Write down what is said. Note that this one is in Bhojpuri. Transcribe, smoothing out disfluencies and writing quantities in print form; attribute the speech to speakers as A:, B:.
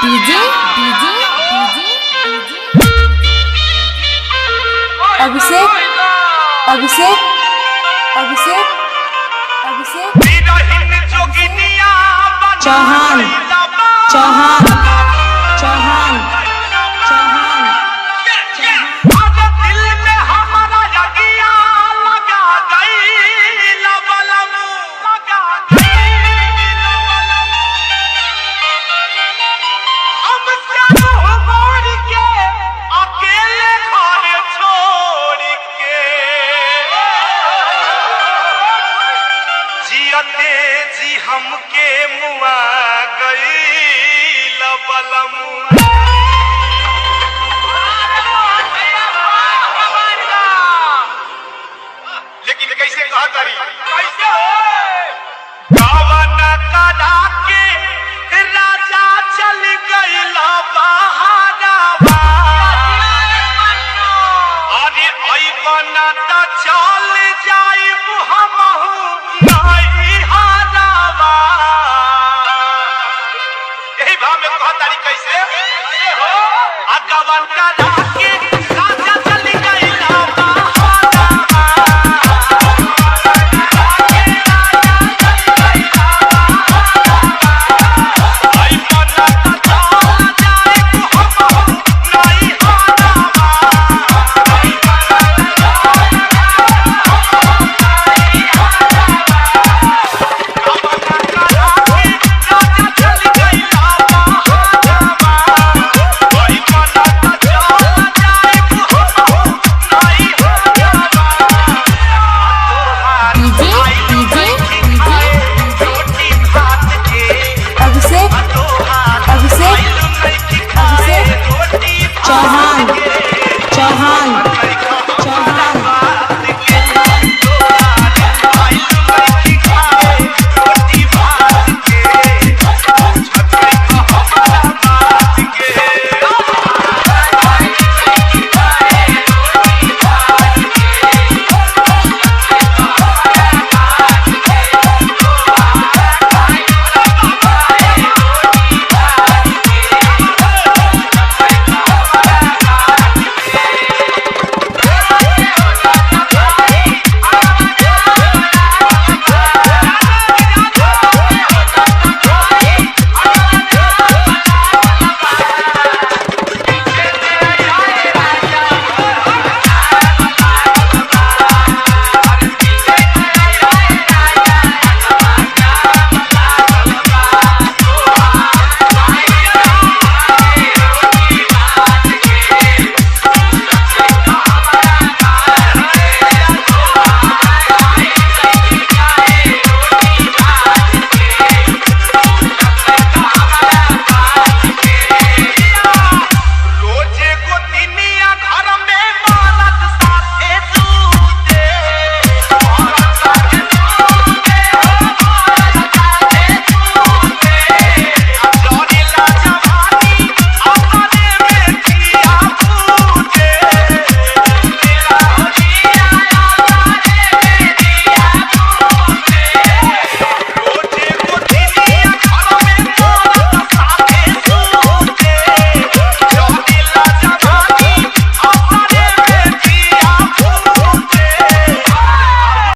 A: DJ DJ DJ Abhishek Abhishek Abhishek Abhishek Chauhan Chauhan Chauhan Chauhan
B: दिल में हमारा यगिया लगा गई लबलम लगा गई लबलम हम क्या मोड़ के अकेले घर छोड़ के जियते जी हमके मुआ गई लबलम लेकिन कैसे कहा करी कैसे गावन करा के राजा चल गईला बहारावा अरे आई बना त चल जाई हमहू नहीं हारावा यही भाव में कहा तारी कैसे हो आ गावन करा के